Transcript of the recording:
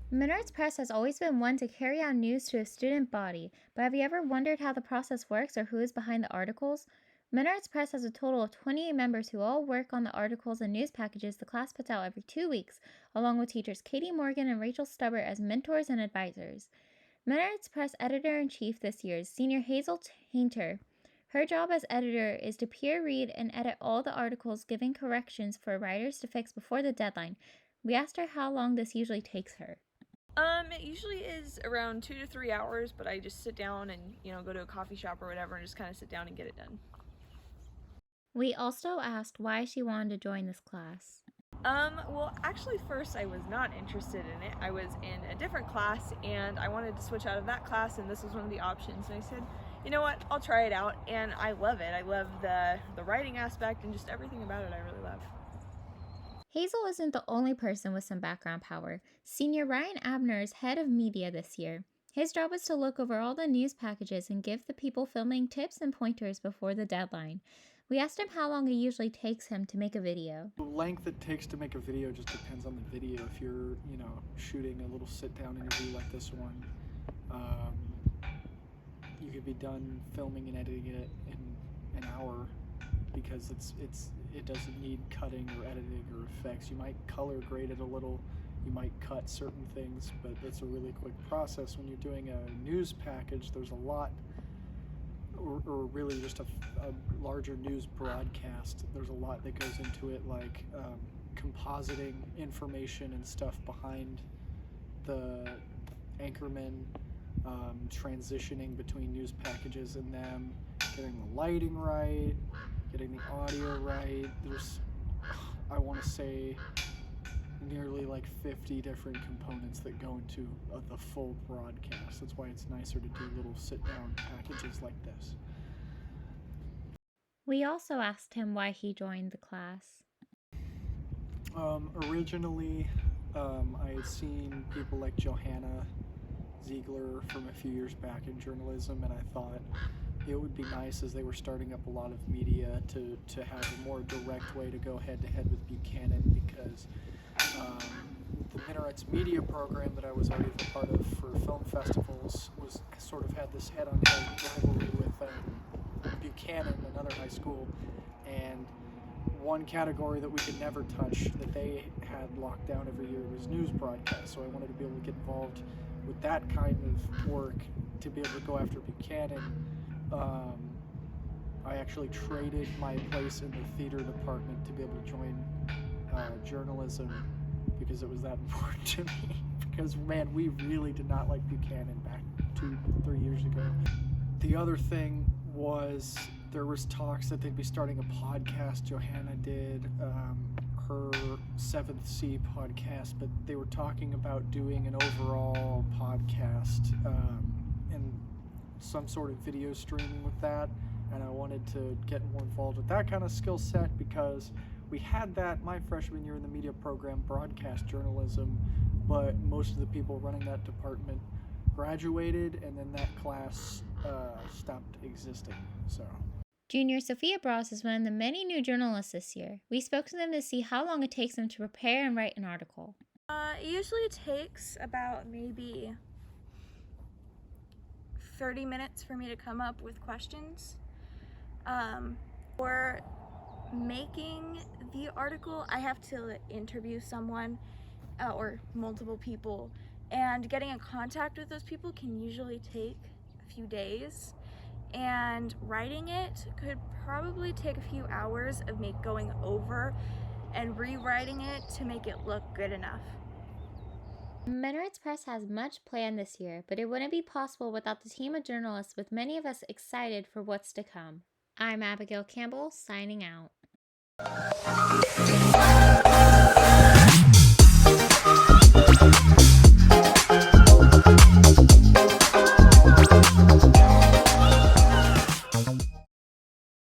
Minarets Press has always been one to carry out news to a student body, but have you ever wondered how the process works or who is behind the articles? Minarets Press has a total of 28 members who all work on the articles and news packages the class puts out every 2 weeks, along with teachers Katie Morgan and Rachel Stubber as mentors and advisors. Minarets Press editor-in-chief this year is Senior Hazel Tainter. Her job as editor is to peer read and edit all the articles, giving corrections for writers to fix before the deadline. We asked her how long this usually takes her. It usually is around 2 to 3 hours, but I just sit down and, go to a coffee shop or whatever and just kind of sit down and get it done. We also asked why she wanted to join this class. Well, actually first I was not interested in it. I was in a different class and I wanted to switch out of that class and this was one of the options. And I said, you know what, I'll try it out, and I love it. I love the writing aspect and just everything about it I really love. Hazel isn't the only person with some background power. Senior Ryan Abner is head of media this year. His job is to look over all the news packages and give the people filming tips and pointers before the deadline. We asked him how long it usually takes him to make a video. The length it takes to make a video just depends on the video. If you're, shooting a little sit-down interview like this one, you could be done filming and editing it in an hour, because it doesn't need cutting or editing or effects. You might color grade it a little, you might cut certain things, but it's a really quick process. When you're doing a news package, there's a lot, or really just a larger news broadcast, there's a lot that goes into it, like compositing information and stuff behind the anchorman, transitioning between news packages and them, getting the lighting right, getting the audio right. There's, I want to say, nearly like 50 different components that go into the full broadcast. That's why it's nicer to do little sit-down packages like this. We also asked him why he joined the class. Originally, I had seen people like Johanna Ziegler from a few years back in journalism, and I thought it would be nice, as they were starting up a lot of media, to have a more direct way to go head-to-head with Buchanan, because the Minarets media program that I was already a part of for film festivals was sort of had this head-on-head rivalry with Buchanan, another high school, and one category that we could never touch that they had locked down every year was news broadcasts. So I wanted to be able to get involved with that kind of work to be able to go after Buchanan. I actually traded my place in the theater department to be able to join journalism, because it was that important to me. Because, man, we really did not like Buchanan back 2-3 years ago. The other thing was, there was talks that they'd be starting a podcast. Johanna did her 7th C podcast, but they were talking about doing an overall podcast and some sort of video streaming with that, and I wanted to get more involved with that kind of skill set, because we had that my freshman year in the media program, broadcast journalism, but most of the people running that department graduated, and then that class stopped existing. So Junior Sophia Bros is one of the many new journalists this year. We spoke to them to see how long it takes them to prepare and write an article. It usually takes about maybe 30 minutes for me to come up with questions. For making the article, I have to interview someone or multiple people, and getting in contact with those people can usually take a few days, and writing it could probably take a few hours of me going over and rewriting it to make it look good enough. Minarets Press has much planned this year, but it wouldn't be possible without the team of journalists, with many of us excited for what's to come. I'm Abigail Campbell, signing out.